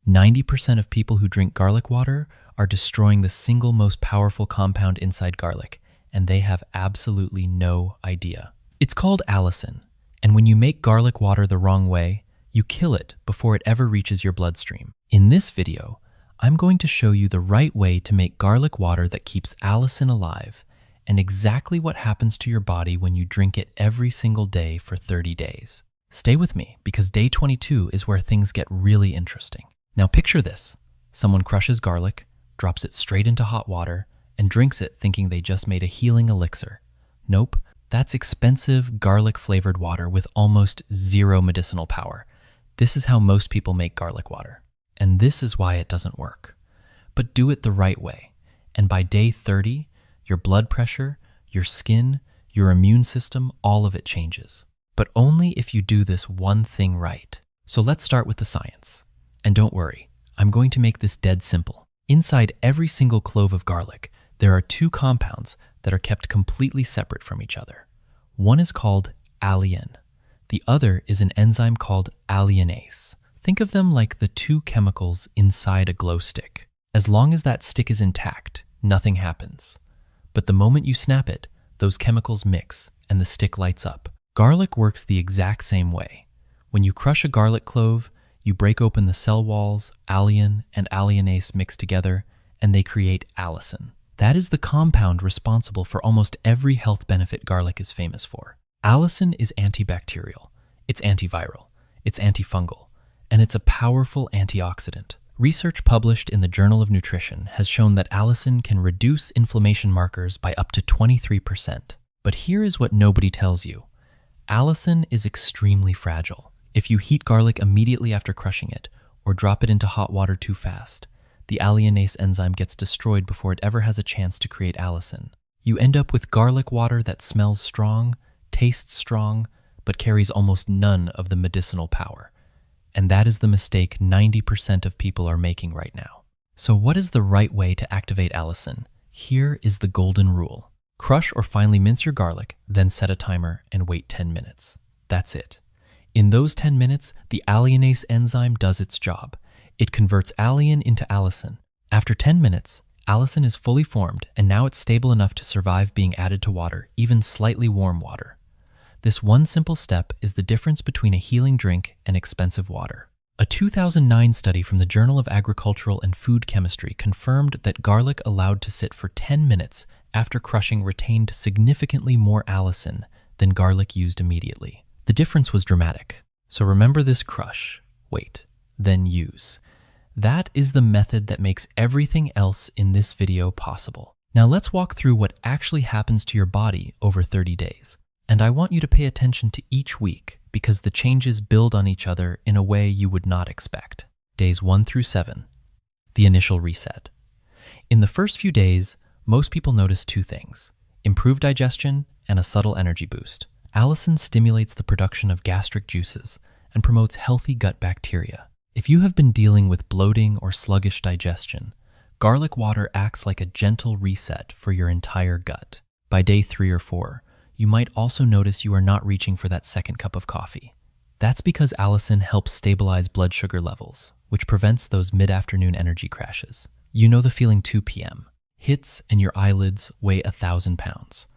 90% of people who drink garlic water are destroying the single most powerful compound inside garlic, and they have absolutely no idea. It's called allicin, and when you make garlic water the wrong way, you kill it before it ever reaches your bloodstream. In this video, I'm going to show you the right way to make garlic water that keeps allicin alive, and exactly what happens to your body when you drink it every single day for 30 days. Stay with me, because day 22 is where things get really interesting. Now picture this. Someone crushes garlic, drops it straight into hot water, and drinks it thinking they just made a healing elixir. Nope, that's expensive garlic-flavored water with almost zero medicinal power. This is how most people make garlic water. And this is why it doesn't work. But do it the right way. And by day 30, your blood pressure, your skin, your immune system, all of it changes. But only if you do this one thing right. So let's start with the science. And don't worry, I'm going to make this dead simple. Inside every single clove of garlic, there are two compounds that are kept completely separate from each other. One is called Allicin. The other is an enzyme called alliinase. Think of them like the two chemicals inside a glow stick. As long as that stick is intact, nothing happens. But the moment you snap it, those chemicals mix and the stick lights up. Garlic works the exact same way. When you crush a garlic clove, you break open the cell walls, allicin and alliinase mix together, and they create allicin. That is the compound responsible for almost every health benefit garlic is famous for. Allicin is antibacterial, it's antiviral, it's antifungal, and it's a powerful antioxidant. Research published in the Journal of Nutrition has shown that allicin can reduce inflammation markers by up to 23%. But here is what nobody tells you. Allicin is extremely fragile. If you heat garlic immediately after crushing it, or drop it into hot water too fast, the alliinase enzyme gets destroyed before it ever has a chance to create allicin. You end up with garlic water that smells strong, tastes strong, but carries almost none of the medicinal power. And that is the mistake 90% of people are making right now. So what is the right way to activate allicin? Here is the golden rule. Crush or finely mince your garlic, then set a timer and wait 10 minutes. That's it. In those 10 minutes, the alliinase enzyme does its job. It converts allicin into allicin. After 10 minutes, allicin is fully formed, and now it's stable enough to survive being added to water, even slightly warm water. This one simple step is the difference between a healing drink and expensive water. A 2009 study from the Journal of Agricultural and Food Chemistry confirmed that garlic allowed to sit for 10 minutes after crushing retained significantly more allicin than garlic used immediately. The difference was dramatic. So remember this: crush, wait, then use. That is the method that makes everything else in this video possible. Now let's walk through what actually happens to your body over 30 days. And I want you to pay attention to each week, because the changes build on each other in a way you would not expect. Days 1 through 7, the initial reset. In the first few days, most people notice two things: improved digestion and a subtle energy boost. Allicin stimulates the production of gastric juices and promotes healthy gut bacteria. If you have been dealing with bloating or sluggish digestion, garlic water acts like a gentle reset for your entire gut. By day 3 or 4, you might also notice you are not reaching for that second cup of coffee. That's because allicin helps stabilize blood sugar levels, which prevents those mid-afternoon energy crashes. You know the feeling 2 p.m. hits and your eyelids weigh 1,000 pounds.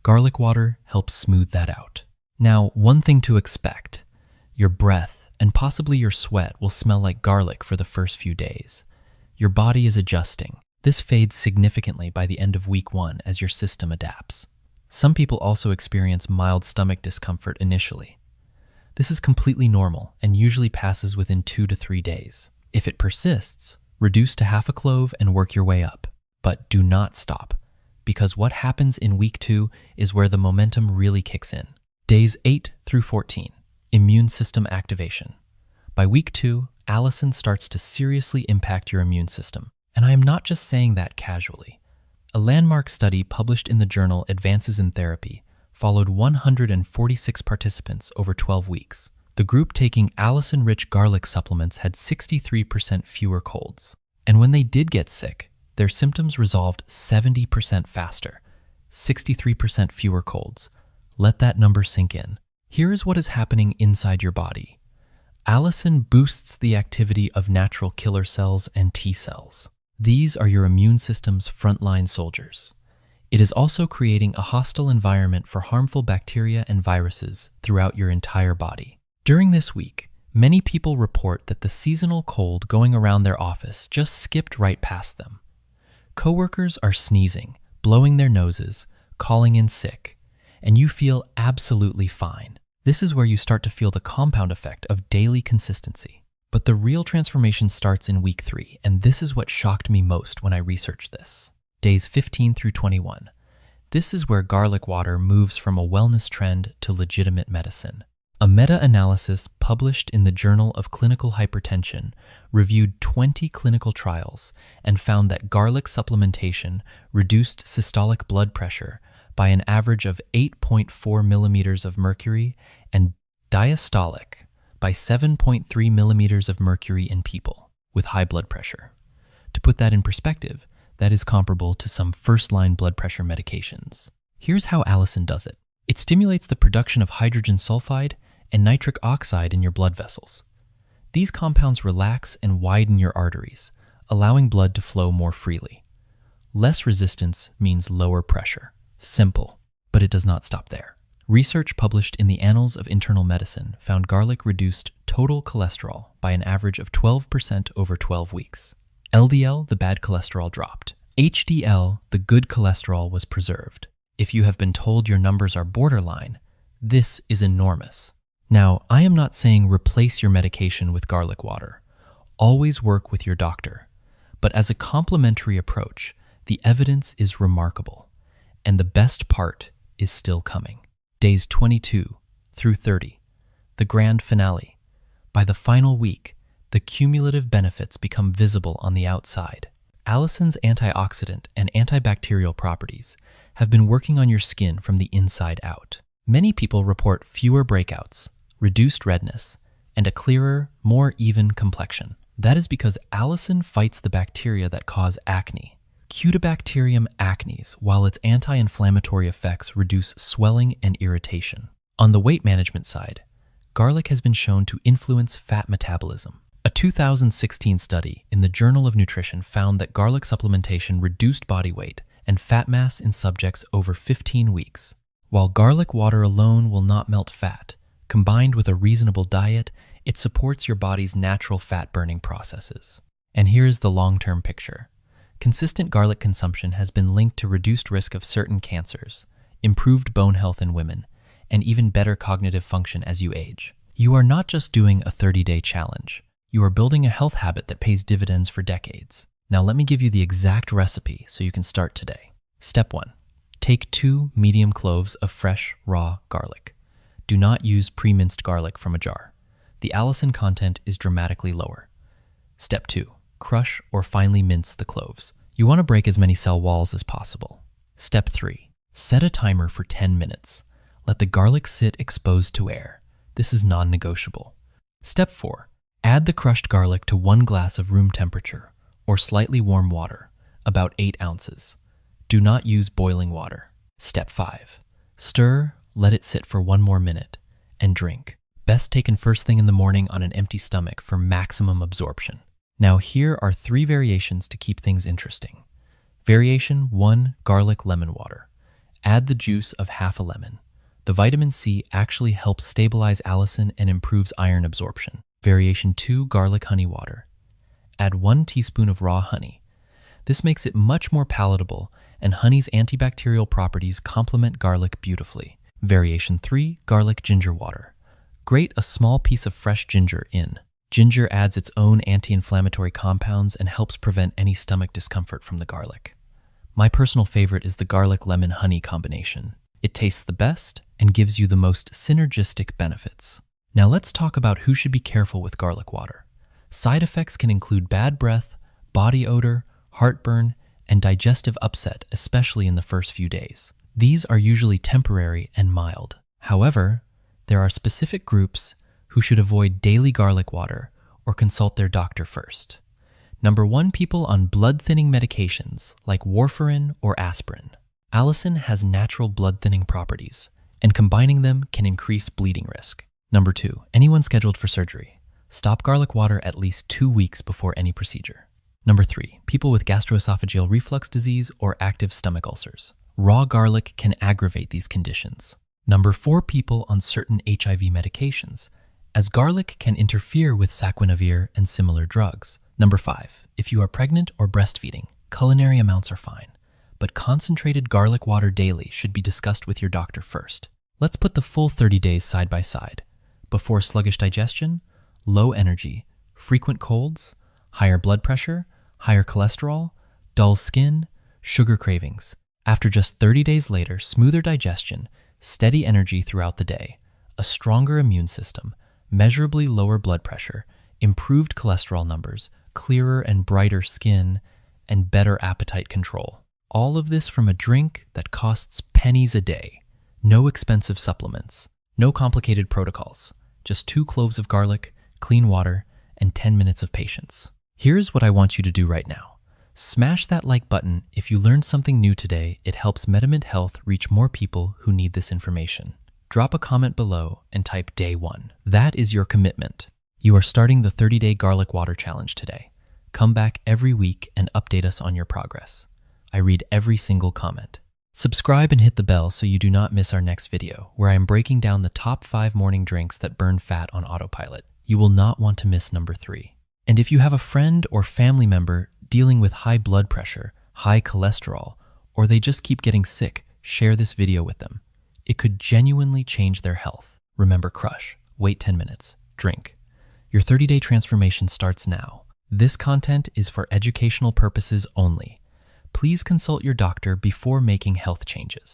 Garlic water helps smooth that out. Now, one thing to expect: your breath and possibly your sweat will smell like garlic for the first few days. Your body is adjusting. This fades significantly by the end of week 1 as your system adapts. Some people also experience mild stomach discomfort initially. This is completely normal and usually passes within 2 to 3 days. If it persists, reduce to half a clove and work your way up. But do not stop, because what happens in week 2 is where the momentum really kicks in. Days 8 through 14, immune system activation. By week 2, allicin starts to seriously impact your immune system. And I am not just saying that casually. A landmark study published in the journal Advances in Therapy followed 146 participants over 12 weeks. The group taking allicin-rich garlic supplements had 63% fewer colds. And when they did get sick, their symptoms resolved 70% faster, 63% fewer colds. Let that number sink in. Here is what is happening inside your body. Allicin boosts the activity of natural killer cells and T cells. These are your immune system's frontline soldiers. It is also creating a hostile environment for harmful bacteria and viruses throughout your entire body. During this week, many people report that the seasonal cold going around their office just skipped right past them. Coworkers are sneezing, blowing their noses, calling in sick, and you feel absolutely fine. This is where you start to feel the compound effect of daily consistency. But the real transformation starts in week 3, and this is what shocked me most when I researched this. Days 15 through 21. This is where garlic water moves from a wellness trend to legitimate medicine. A meta-analysis published in the Journal of Clinical Hypertension reviewed 20 clinical trials and found that garlic supplementation reduced systolic blood pressure by an average of 8.4 millimeters of mercury and diastolic by 7.3 millimeters of mercury in people with high blood pressure. To put that in perspective, that is comparable to some first-line blood pressure medications. Here's how Allicin does it. It stimulates the production of hydrogen sulfide and nitric oxide in your blood vessels. These compounds relax and widen your arteries, allowing blood to flow more freely. Less resistance means lower pressure. Simple, but it does not stop there. Research published in the Annals of Internal Medicine found garlic reduced total cholesterol by an average of 12% over 12 weeks. LDL, the bad cholesterol, dropped. HDL, the good cholesterol, was preserved. If you have been told your numbers are borderline, this is enormous. Now, I am not saying replace your medication with garlic water. Always work with your doctor. But as a complementary approach, the evidence is remarkable. And the best part is still coming. Days 22 through 30, the grand finale. By the final week, the cumulative benefits become visible on the outside. Allicin's antioxidant and antibacterial properties have been working on your skin from the inside out. Many people report fewer breakouts, reduced redness, and a clearer, more even complexion. That is because Allicin fights the bacteria that cause acne. Cutibacterium acnes, while its anti-inflammatory effects reduce swelling and irritation. On the weight management side, garlic has been shown to influence fat metabolism. A 2016 study in the Journal of Nutrition found that garlic supplementation reduced body weight and fat mass in subjects over 15 weeks. While garlic water alone will not melt fat, combined with a reasonable diet, it supports your body's natural fat-burning processes. And here's the long-term picture. Consistent garlic consumption has been linked to reduced risk of certain cancers, improved bone health in women, and even better cognitive function as you age. You are not just doing a 30-day challenge. You are building a health habit that pays dividends for decades. Now let me give you the exact recipe so you can start today. Step 1. Take 2 medium cloves of fresh, raw garlic. Do not use pre-minced garlic from a jar. The Allicin content is dramatically lower. Step 2. Crush or finely mince the cloves. You want to break as many cell walls as possible. Step 3. Set a timer for 10 minutes. Let the garlic sit exposed to air. This is non-negotiable. Step 4. Add the crushed garlic to 1 glass of room temperature or slightly warm water, about 8 ounces. Do not use boiling water. Step 5. Stir, let it sit for 1 more minute, and drink. Best taken first thing in the morning on an empty stomach for maximum absorption. Now here are 3 variations to keep things interesting. Variation 1, garlic lemon water. Add the juice of half a lemon. The vitamin C actually helps stabilize Allicin and improves iron absorption. Variation 2, garlic honey water. Add 1 teaspoon of raw honey. This makes it much more palatable, and honey's antibacterial properties complement garlic beautifully. Variation 3, garlic ginger water. Grate a small piece of fresh ginger in. Ginger adds its own anti-inflammatory compounds and helps prevent any stomach discomfort from the garlic. My personal favorite is the garlic lemon honey combination. It tastes the best and gives you the most synergistic benefits. Now let's talk about who should be careful with garlic water. Side effects can include bad breath, body odor, heartburn, and digestive upset, especially in the first few days. These are usually temporary and mild. However, there are specific groups who should avoid daily garlic water or consult their doctor first. Number 1, people on blood-thinning medications like warfarin or aspirin. Allicin has natural blood-thinning properties, and combining them can increase bleeding risk. Number 2, anyone scheduled for surgery, Stop garlic water at least 2 weeks before any procedure. Number 3, people with gastroesophageal reflux disease or active stomach ulcers. Raw garlic can aggravate these conditions. Number 4, people on certain HIV medications, as garlic can interfere with saquinavir and similar drugs. Number 5, if you are pregnant or breastfeeding, culinary amounts are fine, but concentrated garlic water daily should be discussed with your doctor first. Let's put the full 30 days side by side. Before sluggish digestion, low energy, frequent colds, higher blood pressure, higher cholesterol, dull skin, sugar cravings. After just 30 days later, smoother digestion, steady energy throughout the day, a stronger immune system, measurably lower blood pressure, improved cholesterol numbers, clearer and brighter skin, and better appetite control. All of this from a drink that costs pennies a day. No expensive supplements, no complicated protocols, just 2 cloves of garlic, clean water, and 10 minutes of patience. Here's what I want you to do right now. Smash that like button if you learned something new today. It helps MediMint Health reach more people who need this information. Drop a comment below and type day 1. That is your commitment. You are starting the 30-day garlic water challenge today. Come back every week and update us on your progress. I read every single comment. Subscribe and hit the bell so you do not miss our next video, where I am breaking down the top 5 morning drinks that burn fat on autopilot. You will not want to miss number 3. And if you have a friend or family member dealing with high blood pressure, high cholesterol, or they just keep getting sick, share this video with them. It could genuinely change their health. Remember, crush, wait 10 minutes, drink. Your 30-day transformation starts now. This content is for educational purposes only. Please consult your doctor before making health changes.